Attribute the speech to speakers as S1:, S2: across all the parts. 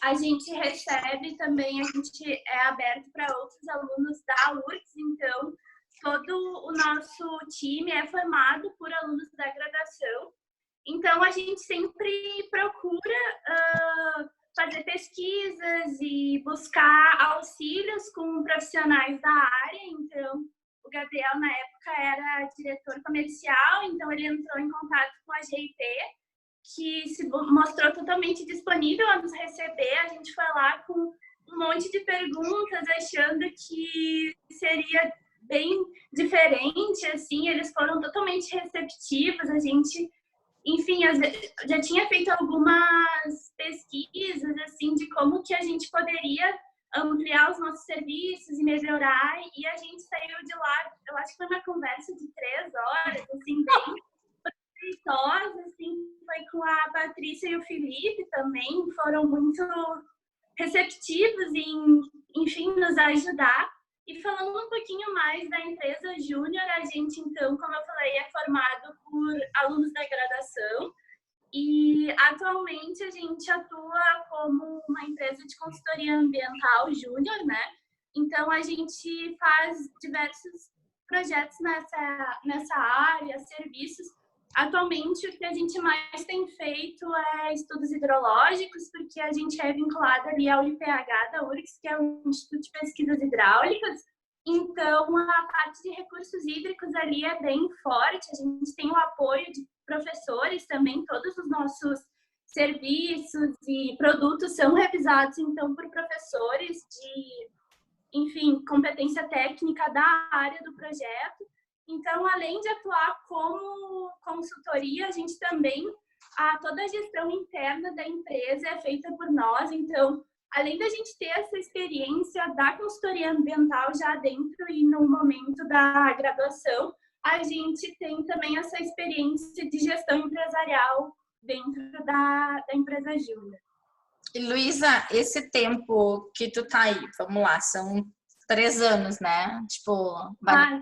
S1: a gente recebe também, a gente é aberto para outros alunos da URGS, então todo o nosso time é formado por alunos da graduação. Então, a gente sempre procura fazer pesquisas e buscar auxílios com profissionais da área. Então, o Gabriel, na época, era diretor comercial, então ele entrou em contato com a GIP, que se mostrou totalmente disponível a nos receber. A gente foi lá com um monte de perguntas, achando que seria bem diferente, assim, eles foram totalmente receptivos, a gente, enfim, já tinha feito algumas pesquisas, assim, de como que a gente poderia ampliar os nossos serviços e melhorar, e a gente saiu de lá, eu acho que foi uma conversa de 3 horas, assim, bem proveitosa, assim, foi com a Patrícia e o Felipe também, foram muito receptivos em, enfim, nos ajudar. E falando um pouquinho mais da empresa Júnior, a gente, então, como eu falei, é formado por alunos da graduação e atualmente a gente atua como uma empresa de consultoria ambiental júnior, né? Então, a gente faz diversos projetos nessa área, serviços. Atualmente, o que a gente mais tem feito é estudos hidrológicos, porque a gente é vinculado ali ao IPH da URGS, que é o Instituto de Pesquisas Hidráulicas. Então, a parte de recursos hídricos ali é bem forte. A gente tem o apoio de professores também, todos os nossos serviços e produtos são revisados, então, por professores de, enfim, competência técnica da área do projeto. Então, além de atuar como consultoria, a gente também, toda a gestão interna da empresa é feita por nós. Então, além da gente ter essa experiência da consultoria ambiental já dentro e no momento da graduação, a gente tem também essa experiência de gestão empresarial dentro da empresa Júnior.
S2: E, Luísa, esse tempo que tu tá aí, vamos lá, são 3 anos, né? Tipo,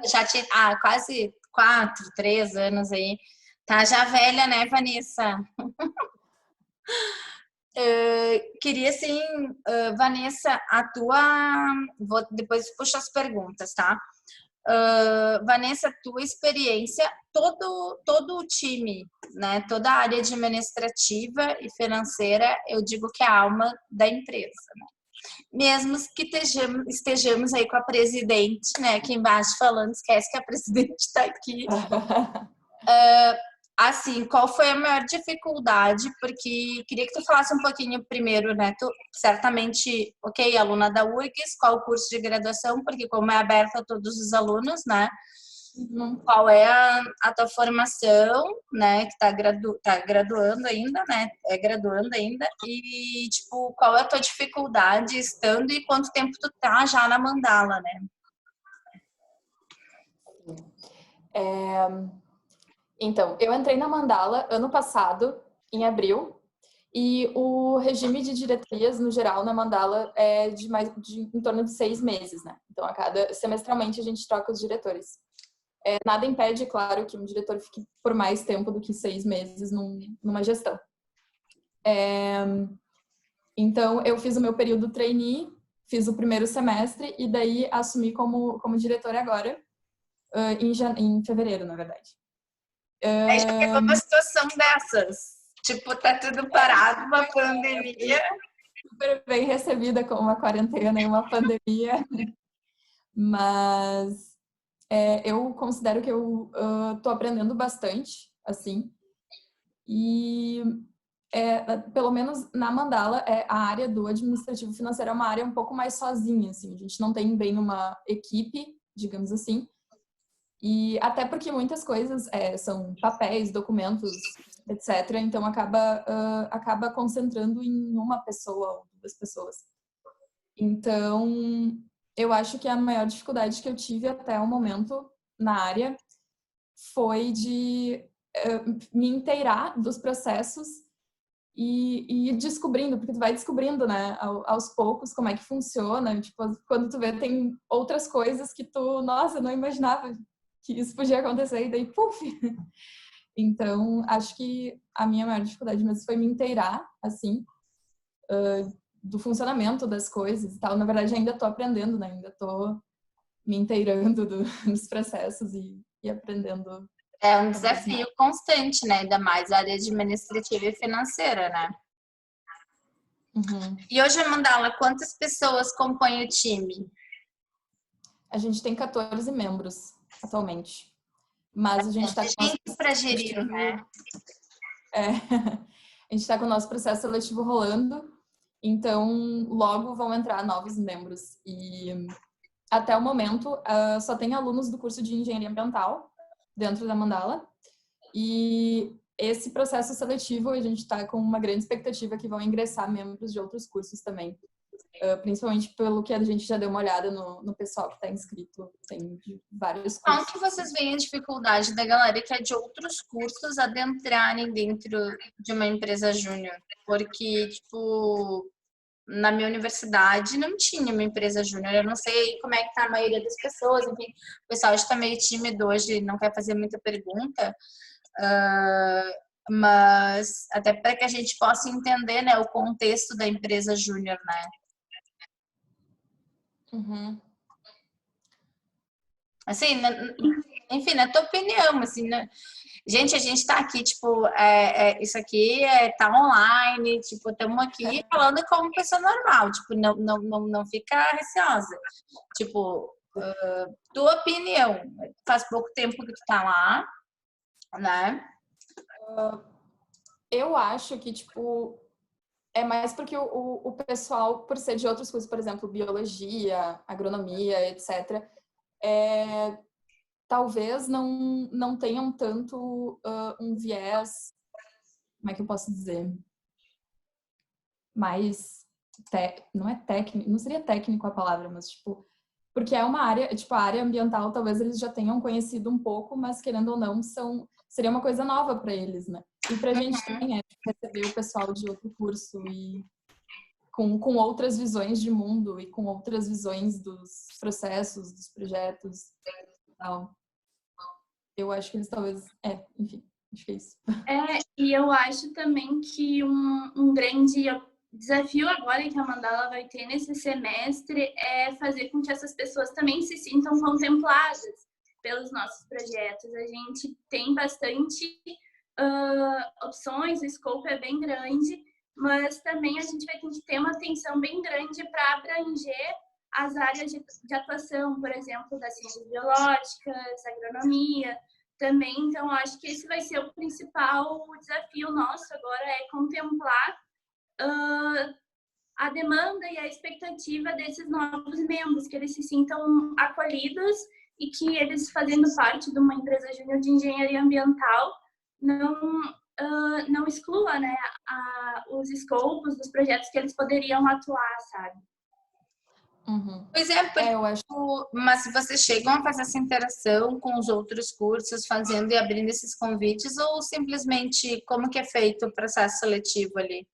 S2: já tinha quase 4, 3 anos aí. Tá já velha, né, Vanessa? Queria, assim, Vanessa, a tua... Vou depois puxar as perguntas, tá? Vanessa, tua experiência, todo o time, né? Toda a área administrativa e financeira, eu digo que é a alma da empresa, né? Mesmo que estejamos aí com a presidente, né, aqui embaixo falando, esquece que a presidente está aqui. Assim, qual foi a maior dificuldade? Porque queria que tu falasse um pouquinho primeiro, né, tu certamente, ok, aluna da URGS, qual o curso de graduação, porque como é aberto a todos os alunos, né, qual é a tua formação, né, que tá graduando ainda, né, graduando ainda, e, tipo, qual é a tua dificuldade estando e quanto tempo tu tá já na Mandala, né?
S3: Então, eu entrei na Mandala ano passado, em abril, e o regime de diretorias, no geral, na Mandala é em torno de 6 meses, né? Então, semestralmente, a gente troca os diretores. Nada impede, claro, que um diretor fique por mais tempo do que 6 meses numa gestão. Então, eu fiz o meu período trainee, fiz o primeiro semestre e daí assumi como diretora agora, em fevereiro, na verdade.
S2: Aí já pegou uma situação dessas, tipo, tá tudo parado, uma pandemia.
S3: Super bem recebida com uma quarentena e uma pandemia, mas... eu considero que eu tô aprendendo bastante, assim, e pelo menos na Mandala, a área do administrativo financeiro é uma área um pouco mais sozinha, assim, a gente não tem bem uma equipe, digamos assim, e até porque muitas coisas são papéis, documentos, etc., então acaba concentrando em uma pessoa ou 2 pessoas. Então, eu acho que a maior dificuldade que eu tive até o momento na área foi de me inteirar dos processos e ir descobrindo, porque tu vai descobrindo, né, aos poucos como é que funciona. Tipo, quando tu vê, tem outras coisas que tu, nossa, não imaginava que isso podia acontecer, e daí, puf! Então, acho que a minha maior dificuldade mesmo foi me inteirar, assim, do funcionamento das coisas e tal. Na verdade, ainda estou aprendendo, né? Ainda estou me inteirando dos processos e aprendendo.
S2: É um desafio constante, né? Ainda mais a área administrativa e financeira, né?
S3: Uhum.
S2: E hoje, Mandala, quantas pessoas compõem o time?
S3: A gente tem 14 membros atualmente. Mas a gente está com
S2: gente para gerir, né?
S3: A gente está com o nosso processo seletivo rolando, então logo vão entrar novos membros. E até o momento só tem alunos do curso de engenharia ambiental dentro da Mandala. E esse processo seletivo a gente está com uma grande expectativa que vão ingressar membros de outros cursos também. Principalmente pelo que a gente já deu uma olhada no pessoal que está inscrito, tem de vários cursos.
S2: Como que vocês veem a dificuldade da galera que é de outros cursos adentrarem dentro de uma empresa júnior? Porque, tipo, na minha universidade não tinha uma empresa júnior, eu não sei como é que tá a maioria das pessoas, enfim, o pessoal está meio tímido hoje, não quer fazer muita pergunta, mas até para que a gente possa entender, né, o contexto da empresa júnior, né?
S3: Uhum.
S2: Assim, enfim, na tua opinião, assim, né? Gente, a gente tá aqui, tipo, isso aqui tá online, tipo, estamos aqui falando como pessoa normal, tipo, não fica receosa. Tipo, tua opinião, faz pouco tempo que tu tá lá, né?
S3: Eu acho que, tipo, é mais porque o pessoal, por ser de outros cursos, por exemplo, biologia, agronomia, etc., talvez não tenham tanto um viés, como é que eu posso dizer? Mais, não é técnico, não seria técnico a palavra, mas, tipo, porque é uma área, tipo, a área ambiental, talvez eles já tenham conhecido um pouco, mas, querendo ou não, seria uma coisa nova para eles, né? E pra gente também receber o pessoal de outro curso e com outras visões de mundo e com outras visões dos processos, dos projetos e tal. Eu acho que eles talvez... enfim, acho que é isso.
S1: E eu acho também que um grande desafio agora que a Mandala vai ter nesse semestre é fazer com que essas pessoas também se sintam contempladas pelos nossos projetos. A gente tem bastante opções, o escopo é bem grande, mas também a gente vai ter que ter uma atenção bem grande para abranger as áreas de atuação, por exemplo, das ciências biológicas, agronomia também. Então, acho que esse vai ser o principal desafio nosso agora, é contemplar a demanda e a expectativa desses novos membros, que eles se sintam acolhidos e que eles, fazendo parte de uma empresa júnior de engenharia ambiental, não exclua, né, os escopos dos projetos que eles poderiam atuar, sabe?
S3: Uhum.
S2: Pois é, eu acho. Mas se vocês chegam a fazer essa interação com os outros cursos, fazendo e abrindo esses convites, ou simplesmente como que é feito o processo seletivo ali?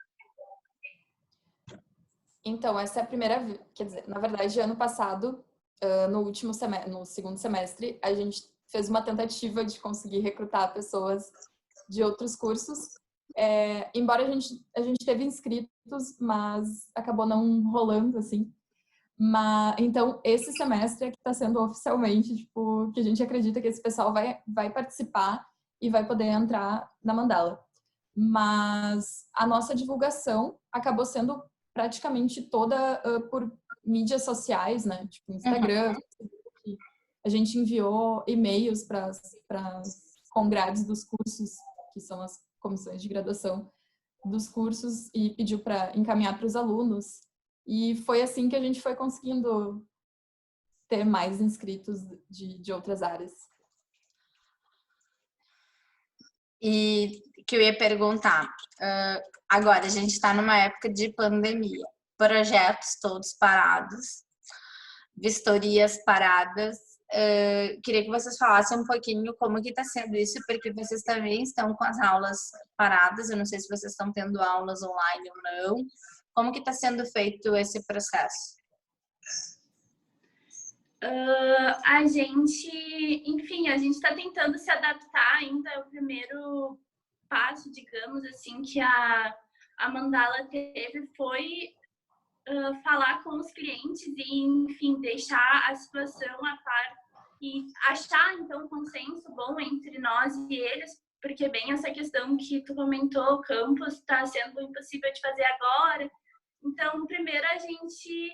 S3: Então, essa é a primeira vez, quer dizer, na verdade, ano passado, no segundo semestre, a gente fez uma tentativa de conseguir recrutar pessoas de outros cursos. Embora a gente teve inscritos, mas acabou não rolando, assim. Então, esse semestre é que está sendo oficialmente, tipo, que a gente acredita que esse pessoal vai participar e vai poder entrar na Mandala. Mas a nossa divulgação acabou sendo praticamente toda por mídias sociais, né? Tipo, Instagram, Facebook. A gente enviou e-mails para as congrades dos cursos, que são as comissões de graduação dos cursos, e pediu para encaminhar para os alunos. E foi assim que a gente foi conseguindo ter mais inscritos de outras áreas.
S2: E que eu ia perguntar, agora a gente está numa época de pandemia, projetos todos parados, vistorias paradas. Queria que vocês falassem um pouquinho como que está sendo isso, porque vocês também estão com as aulas paradas. Eu não sei se vocês estão tendo aulas online ou não. Como que está sendo feito esse processo?
S1: A gente está tentando se adaptar ainda. O primeiro passo, digamos assim, que a Mandala teve foi falar com os clientes e, enfim, deixar a situação a par e achar, então, um consenso bom entre nós e eles, porque bem essa questão que tu comentou, o campus está sendo impossível de fazer agora. Então, primeiro a gente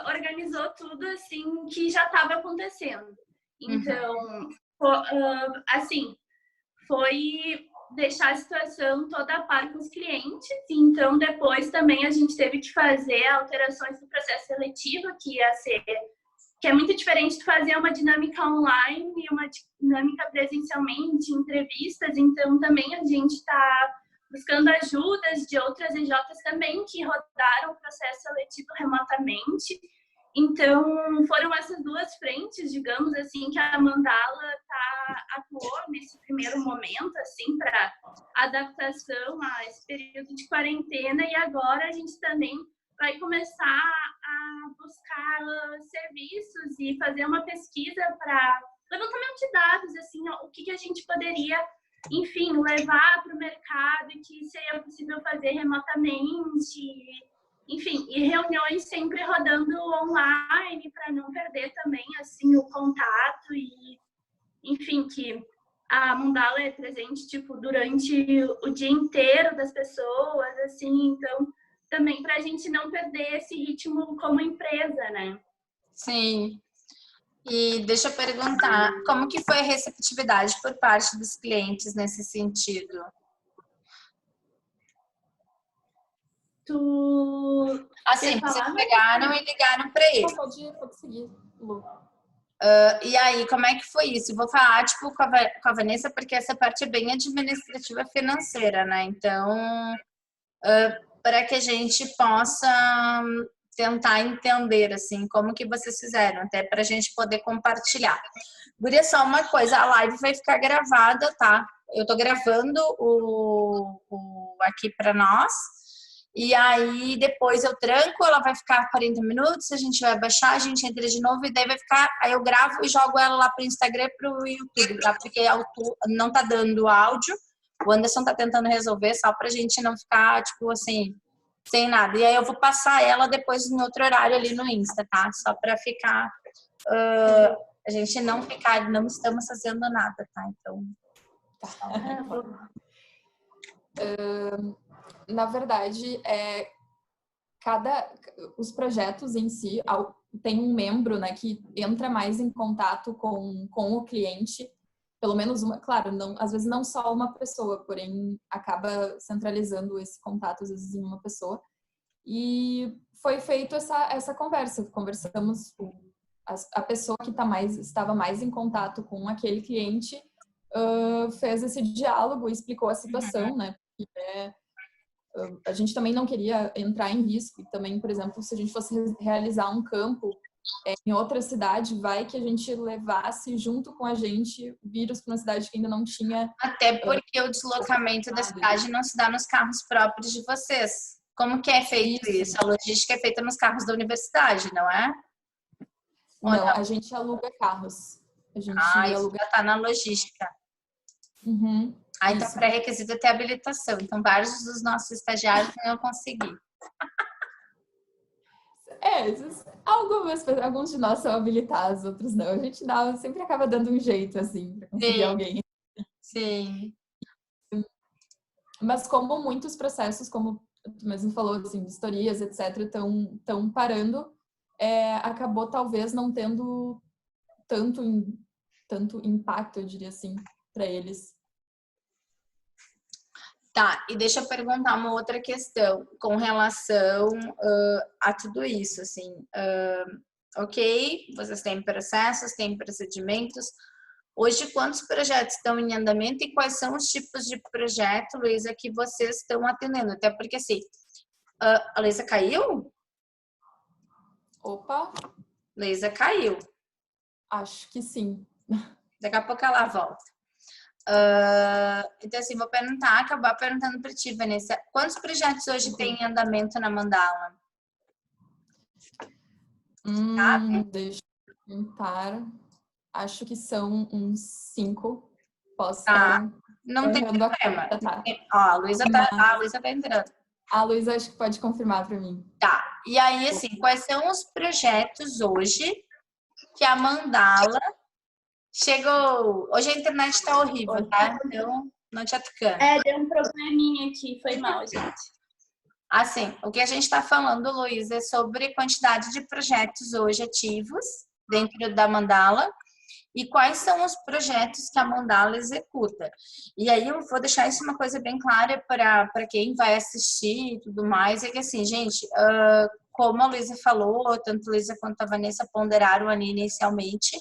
S1: organizou tudo, assim, que já estava acontecendo. Então, assim, foi deixar a situação toda a par com os clientes. Então, depois também a gente teve que fazer alterações no processo seletivo, que é muito diferente de fazer uma dinâmica online e uma dinâmica presencialmente, entrevistas. Então, também a gente está buscando ajudas de outras EJs também que rodaram o processo seletivo remotamente. Então, foram essas duas frentes, digamos assim, que a Mandala atuou nesse primeiro momento, assim, para adaptação a esse período de quarentena. E agora a gente também vai começar a buscar serviços e fazer uma pesquisa para levantamento de dados, assim, o que a gente poderia, enfim, levar para o mercado e que seria possível fazer remotamente. Enfim, e reuniões sempre rodando online para não perder também, assim, o contato e, enfim, que a Mandala é presente, tipo, durante o dia inteiro das pessoas, assim, então, também para a gente não perder esse ritmo como empresa, né?
S2: Sim. E deixa eu perguntar, como que foi a receptividade por parte dos clientes nesse sentido? Assim, vocês pegaram e ligaram para ele.
S3: Pode seguir, Lu.
S2: E aí, como é que foi isso? Eu vou falar, tipo, com a Vanessa, porque essa parte é bem administrativa financeira, né? Então, para que a gente possa tentar entender, assim, como que vocês fizeram, até para a gente poder compartilhar. Guria, só uma coisa, a live vai ficar gravada, tá? Eu tô gravando aqui para nós, e aí depois eu tranco, ela vai ficar 40 minutos, a gente vai baixar, a gente entra de novo, e daí vai ficar, aí eu gravo e jogo ela lá pro Instagram e pro YouTube, tá? Porque não tá dando áudio, o Anderson tá tentando resolver, só pra gente não ficar, tipo assim, sem nada. E aí eu vou passar ela depois em outro horário ali no Insta, tá? Só pra ficar, a gente não estamos fazendo nada, tá? Então...
S3: Na verdade, os projetos em si tem um membro, né, que entra mais em contato com o cliente, pelo menos uma, claro, não, às vezes não só uma pessoa, porém acaba centralizando esse contato às vezes em uma pessoa. E foi feito essa conversa, conversamos com a pessoa que estava mais em contato com aquele cliente, fez esse diálogo, explicou a situação, né? Porque, a gente também não queria entrar em risco. E também, por exemplo, se a gente fosse realizar um campo em outra cidade, vai que a gente levasse junto com a gente vírus para uma cidade que ainda não tinha...
S2: Até porque o deslocamento da cidade não se dá nos carros próprios de vocês. Como que é feito isso? A logística é feita nos carros da universidade, não é?
S3: Não, a gente aluga carros. A gente
S2: aluga... já tá na logística.
S3: Uhum.
S2: Então, pré-requisito é ter habilitação. Então, vários dos nossos estagiários não conseguiram.
S3: Alguns de nós são habilitados, outros não. A gente sempre acaba dando um jeito, assim, para conseguir alguém.
S2: Sim.
S3: Mas como muitos processos, como tu mesmo falou, assim, vistorias, etc., estão parando, acabou talvez não tendo tanto impacto, eu diria assim, para eles.
S2: Tá, e deixa eu perguntar uma outra questão com relação a tudo isso, assim, ok, vocês têm processos, têm procedimentos. Hoje, quantos projetos estão em andamento e quais são os tipos de projeto, Luísa, que vocês estão atendendo? Até porque, assim, a Luísa caiu?
S3: Opa!
S2: Luísa caiu.
S3: Acho que sim.
S2: Daqui a pouco ela volta. Então, assim, vou acabar perguntando para ti, Vanessa. Quantos projetos hoje tem em andamento na Mandala?
S3: Deixa eu tentar. Acho que são uns 5. Posso
S2: estar não tem problema.
S3: Tá.
S2: Ó, a Luísa tá entrando.
S3: A Luísa acho que pode confirmar para mim.
S2: Tá. E aí, assim, quais são os projetos hoje que a Mandala chegou? Hoje a internet tá horrível, tá? Então, não te atacando.
S1: Deu um probleminha aqui, foi mal, gente.
S2: Assim, o que a gente está falando, Luísa, é sobre quantidade de projetos hoje ativos dentro da Mandala e quais são os projetos que a Mandala executa. E aí eu vou deixar isso uma coisa bem clara para quem vai assistir e tudo mais, é que assim, gente, como a Luísa falou, tanto a Luísa quanto a Vanessa ponderaram ali inicialmente,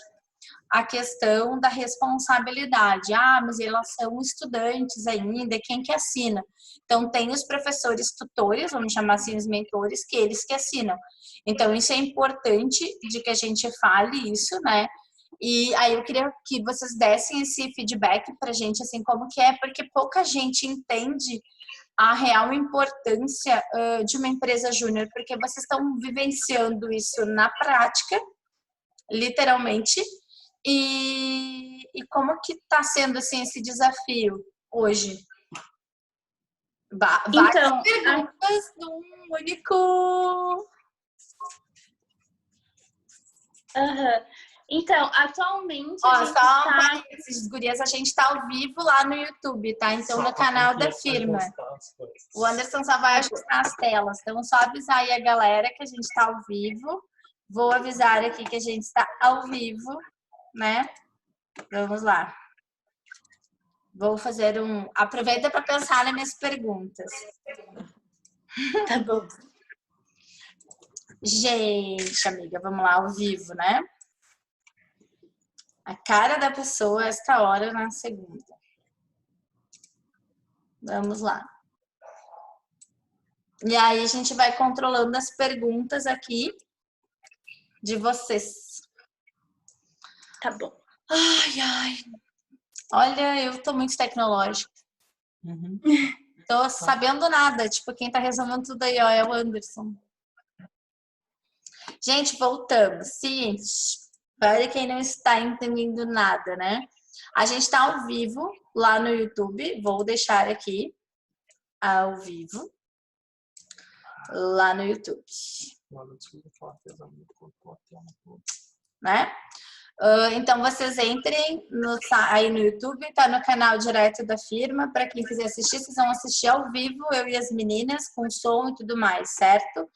S2: a questão da responsabilidade. Mas elas são estudantes ainda, quem que assina? Então, tem os professores tutores, vamos chamar assim os mentores, que eles que assinam. Então, isso é importante de que a gente fale isso, né? E aí eu queria que vocês dessem esse feedback pra gente, assim, como que é, porque pouca gente entende a real importância de uma empresa júnior, porque vocês estão vivenciando isso na prática, literalmente, e como que está sendo assim, esse desafio hoje? Várias perguntas num único...
S1: Então, atualmente
S2: a gente tá... Gurias, a gente tá ao vivo lá no YouTube, tá? Então, no canal da firma. O Anderson só vai ajustar as telas. Então, só avisar aí a galera que a gente tá ao vivo. Vou avisar aqui que a gente está ao vivo, né? Vamos lá. Vou fazer um... Aproveita para pensar nas minhas perguntas.
S1: Tá bom.
S2: Gente, amiga, vamos lá, ao vivo, né? A cara da pessoa, esta hora, na segunda. Vamos lá. E aí, a gente vai controlando as perguntas aqui de vocês.
S1: Tá bom.
S2: Ai. Olha, eu tô muito tecnológica. Tô sabendo nada. Tipo, quem tá resolvendo tudo aí, ó, é o Anderson. Gente, voltamos. Seguinte, para quem não está entendendo nada, né? A gente tá ao vivo lá no YouTube. Vou deixar aqui ao vivo lá no YouTube. Né? Então, vocês entrem aí no YouTube, tá no canal direto da firma. Para quem quiser assistir, vocês vão assistir ao vivo, eu e as meninas, com som e tudo mais, certo?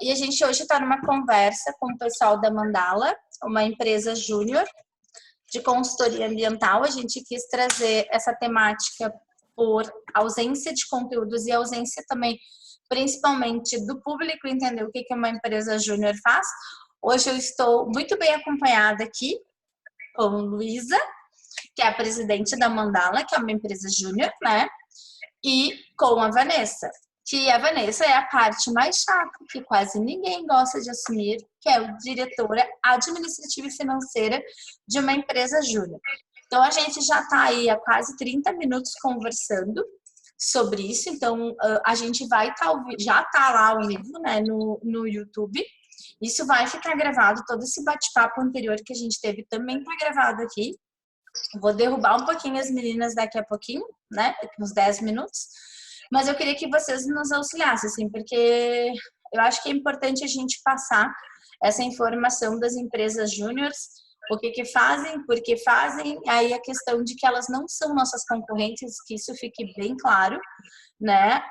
S2: E a gente hoje está numa conversa com o pessoal da Mandala, uma empresa júnior de consultoria ambiental. A gente quis trazer essa temática por ausência de conteúdos e ausência também, principalmente do público, entender o que uma empresa júnior faz. Hoje eu estou muito bem acompanhada aqui com Luísa, que é a presidente da Mandala, que é uma empresa júnior, né? E com a Vanessa, que a Vanessa é a parte mais chata, que quase ninguém gosta de assumir, que é a diretora administrativa e financeira de uma empresa júnior. Então, a gente já está aí há quase 30 minutos conversando sobre isso. Então, a gente vai já está lá ao vivo, né, no YouTube. Isso vai ficar gravado, todo esse bate-papo anterior que a gente teve também está gravado aqui. Vou derrubar um pouquinho as meninas daqui a pouquinho, né, daqui uns 10 minutos. Mas eu queria que vocês nos auxiliassem, assim, porque eu acho que é importante a gente passar essa informação das empresas júniores, o que fazem, por que fazem, aí a questão de que elas não são nossas concorrentes, que isso fique bem claro, né?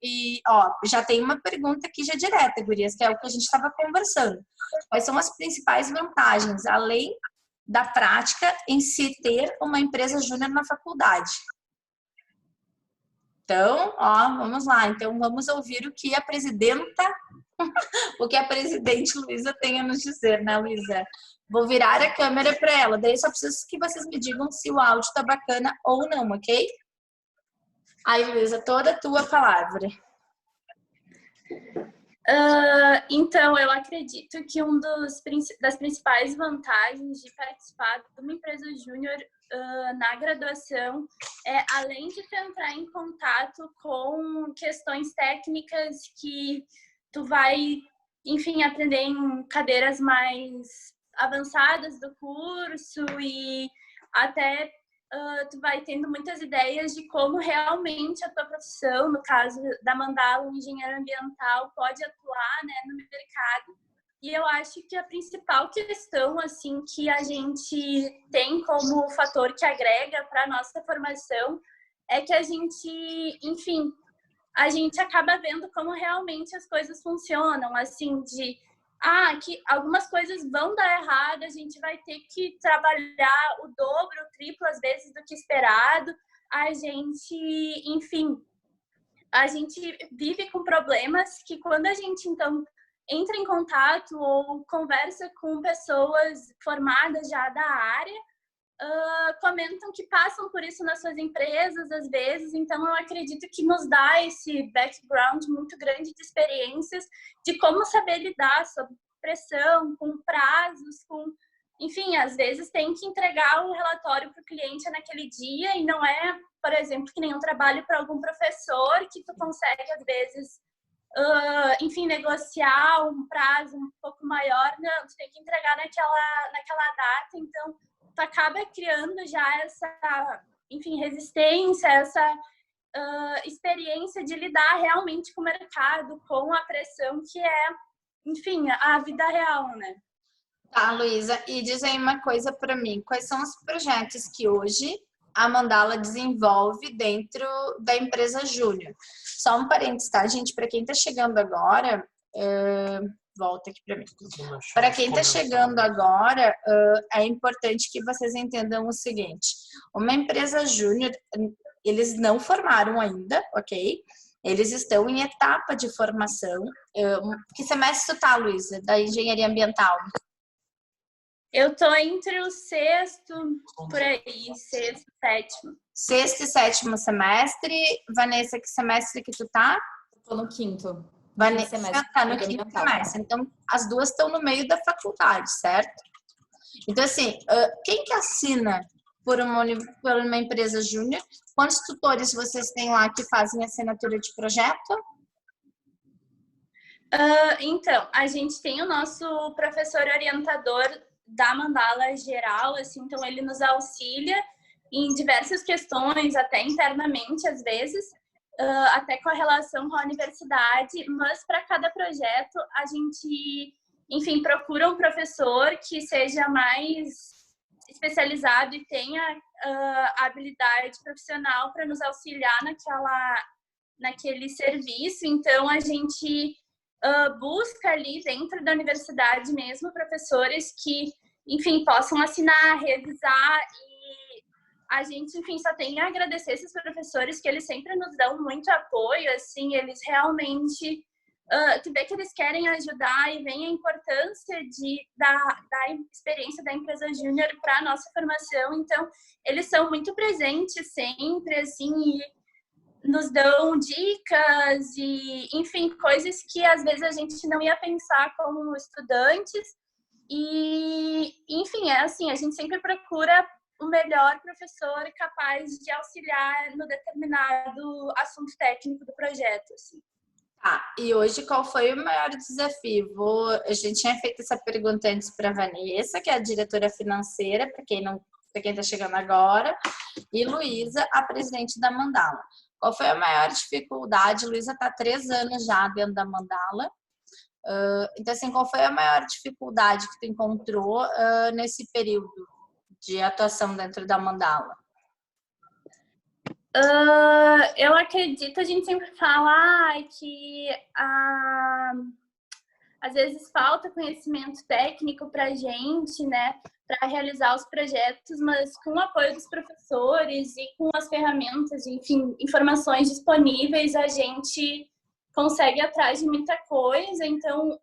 S2: E, ó, já tem uma pergunta aqui já direta, gurias, que é o que a gente estava conversando. Quais são as principais vantagens, além da prática em se ter uma empresa júnior na faculdade? Então, ó, vamos lá. Então, vamos ouvir o que a presidenta, o que a presidente Luísa tem a nos dizer, né, Luísa? Vou virar a câmera para ela. Daí só preciso que vocês me digam se o áudio tá bacana ou não, ok? Aí, Luísa, toda a tua palavra.
S1: Então, eu acredito que das principais vantagens de participar de uma empresa júnior na graduação é, além de tu entrar em contato com questões técnicas que tu vai, enfim, aprender em cadeiras mais avançadas do curso e até tu vai tendo muitas ideias de como realmente a tua profissão, no caso da Mandala, um engenheiro ambiental, pode atuar, né, no mercado. E eu acho que a principal questão, assim, que a gente tem como fator que agrega para a nossa formação é que a gente, enfim, a gente acaba vendo como realmente as coisas funcionam, assim, que algumas coisas vão dar errado, a gente vai ter que trabalhar o dobro, o triplo, às vezes, do que esperado. A gente, enfim, a gente vive com problemas que quando a gente, então, entra em contato ou conversa com pessoas formadas já da área, comentam que passam por isso nas suas empresas, às vezes. Então, eu acredito que nos dá esse background muito grande de experiências de como saber lidar sob pressão, com prazos, enfim, às vezes tem que entregar o relatório para o cliente naquele dia e não é, por exemplo, que nem um trabalho para algum professor que tu consegue, às vezes, enfim, negociar um prazo um pouco maior. Não, tu tem que entregar naquela data. Então, tu acaba criando já essa, enfim, resistência, essa experiência de lidar realmente com o mercado, com a pressão que é, enfim, a vida real, né?
S2: Tá, Luísa, e diz aí uma coisa para mim, quais são os projetos que hoje a Mandala desenvolve dentro da empresa Júnior? Só um parênteses, tá, gente? Para quem está chegando agora, volta aqui para mim. Para quem está chegando agora, é importante que vocês entendam o seguinte: uma empresa Júnior, eles não formaram ainda, ok? Eles estão em etapa de formação. Que semestre tu tá, Luísa, da engenharia ambiental?
S1: Eu tô entre o sexto, por aí, sexto, sétimo.
S2: Sexto e sétimo semestre. Vanessa, que semestre que tu tá?
S3: Tô no quinto.
S2: Vanessa tá no quinto semestre. Então, as duas estão no meio da faculdade, certo? Então, assim, quem que assina por uma empresa júnior? Quantos tutores vocês têm lá que fazem assinatura de projeto?
S1: Então, a gente tem o nosso professor orientador da Mandala geral, assim, então ele nos auxilia em diversas questões, até internamente às vezes, até com a relação com a universidade, mas para cada projeto a gente, enfim, procura um professor que seja mais especializado e tenha habilidade profissional para nos auxiliar naquele serviço. Então, a gente busca ali dentro da universidade mesmo professores que, enfim, possam assinar, revisar, e a gente, enfim, só tem a agradecer esses professores que eles sempre nos dão muito apoio, assim, eles realmente, tu vê que eles querem ajudar e vem a importância da experiência da empresa júnior para a nossa formação. Então, eles são muito presentes sempre, assim, e nos dão dicas e, enfim, coisas que às vezes a gente não ia pensar como estudantes. E, enfim, é assim, a gente sempre procura o melhor professor capaz de auxiliar no determinado assunto técnico do projeto, assim.
S2: E hoje qual foi o maior desafio? A gente tinha feito essa pergunta antes para a Vanessa, que é a diretora financeira, para quem está chegando agora, e Luísa, a presidente da Mandala. Qual foi a maior dificuldade? Luísa está há 3 anos já dentro da Mandala. Então, assim, qual foi a maior dificuldade que tu encontrou nesse período de atuação dentro da Mandala?
S1: Eu acredito, a gente sempre fala que às vezes falta conhecimento técnico para a gente, né, para realizar os projetos, mas com o apoio dos professores e com as ferramentas, enfim, informações disponíveis, a gente consegue ir atrás de muita coisa. Então,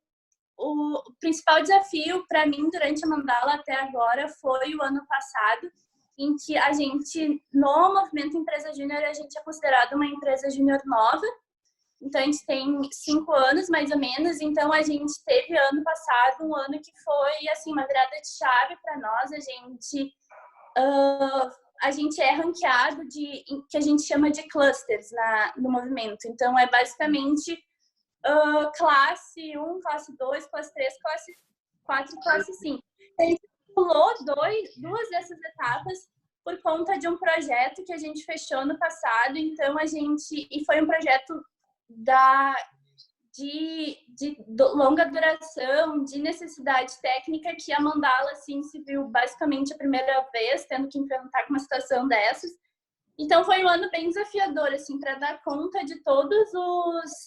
S1: o principal desafio para mim durante a Mandala até agora foi o ano passado, em que a gente, no movimento Empresa Júnior, a gente é considerado uma empresa júnior nova. Então, a gente tem 5 anos, mais ou menos. Então, a gente teve ano passado um ano que foi, assim, uma virada de chave para nós. A gente é ranqueado que a gente chama de clusters no movimento. Então, é basicamente classe 1, classe 2, classe 3, classe 4 e classe 5. A gente pulou 2 dessas etapas por conta de um projeto que a gente fechou no passado. Então, e foi um projeto de longa duração, de necessidade técnica, que a Mandala, assim, se viu basicamente a primeira vez tendo que enfrentar com uma situação dessas. Então, foi um ano bem desafiador, assim, para dar conta de todas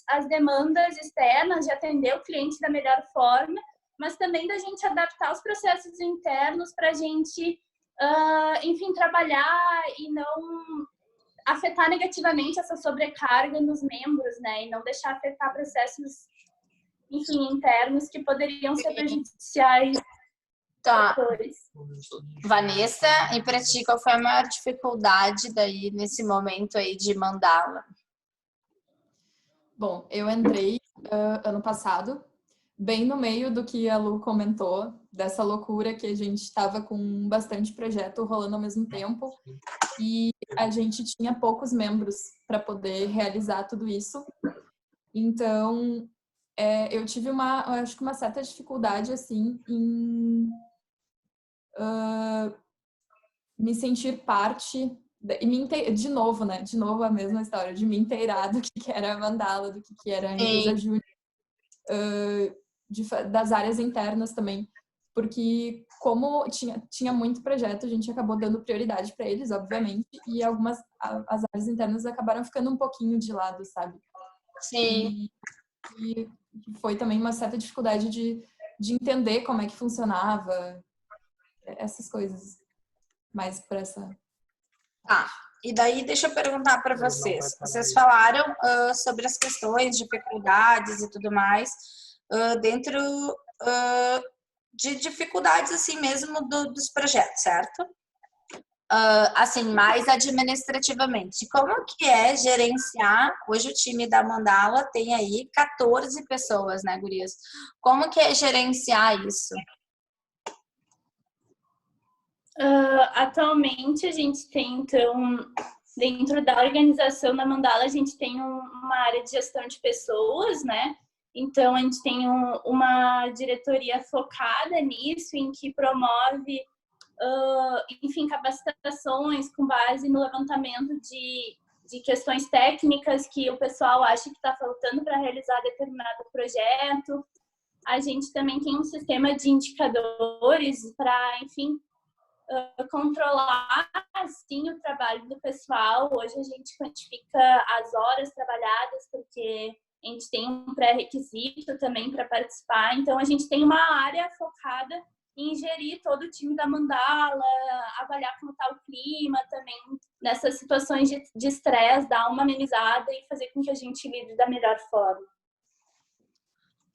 S1: as demandas externas, de atender o cliente da melhor forma, mas também da gente adaptar os processos internos para a gente, enfim, trabalhar e não afetar negativamente essa sobrecarga nos membros, né? E não deixar afetar processos, enfim, internos que poderiam ser prejudiciais.
S2: Tá.
S1: Depois.
S2: Vanessa, e para ti, qual foi a maior dificuldade daí nesse momento aí de Mandala?
S3: Bom, eu entrei ano passado, bem no meio do que a Lu comentou, dessa loucura que a gente estava com bastante projeto rolando ao mesmo tempo e a gente tinha poucos membros para poder realizar tudo isso. Então, eu tive acho que uma certa dificuldade, assim, em me sentir parte de novo, né? De novo a mesma história, de me inteirar do que era a Mandala, do que era a empresa júnior, das áreas internas também. Porque como tinha muito projeto, a gente acabou dando prioridade para eles, obviamente, e as áreas internas acabaram ficando um pouquinho de lado, sabe?
S2: Sim.
S3: E foi também uma certa dificuldade de entender como é que funcionava essas coisas. Mais para essa...
S2: Tá. E daí, deixa eu perguntar para vocês. Vocês falaram sobre as questões, dificuldades e tudo mais, dentro de dificuldades, assim mesmo, dos projetos, certo? Assim, mais administrativamente. Como que é gerenciar? Hoje o time da Mandala tem aí 14 pessoas, né, gurias? Como que é gerenciar isso?
S1: Atualmente a gente tem, então, dentro da organização da Mandala, a gente tem uma área de gestão de pessoas, né? Então, a gente tem uma diretoria focada nisso, em que promove, enfim, capacitações com base no levantamento de questões técnicas que o pessoal acha que está faltando para realizar determinado projeto. A gente também tem um sistema de indicadores para, enfim, controlar, assim, o trabalho do pessoal. Hoje a gente quantifica as horas trabalhadas, porque a gente tem um pré-requisito também para participar. Então, a gente tem uma área focada em gerir todo o time da Mandala, avaliar como está o clima também, nessas situações de estresse, dar uma amenizada e fazer com que a gente lide da melhor forma.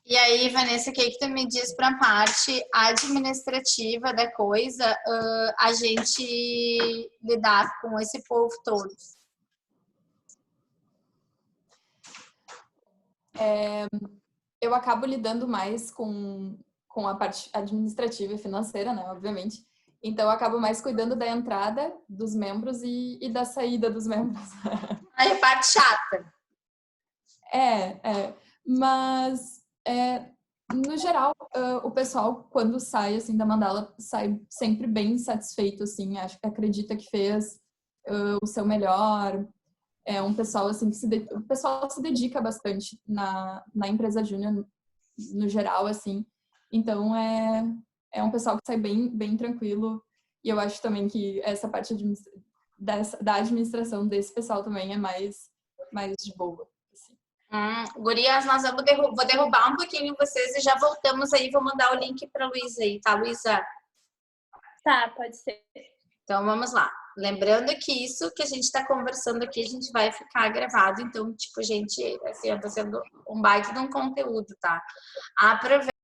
S2: E aí, Vanessa, o que tu me diz para a parte administrativa da coisa, a gente lidar com esse povo todo?
S3: Eu acabo lidando mais com a parte administrativa e financeira, né, obviamente. Então, eu acabo mais cuidando da entrada dos membros e da saída dos membros.
S2: Aí a parte chata.
S3: Mas... no geral, o pessoal, quando sai assim da Mandala, sai sempre bem satisfeito, assim, acredita que fez o seu melhor. É um pessoal assim que o pessoal se dedica bastante na empresa júnior no geral, assim. Então é um pessoal que sai bem tranquilo. E eu acho também que essa parte da administração desse pessoal também é mais de boa.
S2: Gurias, vou derrubar um pouquinho vocês e já voltamos aí. Vou mandar o link para a Luísa aí, tá, Luísa?
S1: Tá, pode ser.
S2: Então, vamos lá. Lembrando que isso que a gente está conversando aqui, a gente vai ficar gravado. Então, tipo, gente, assim, eu tô sendo um baita de um conteúdo, tá? Aproveita.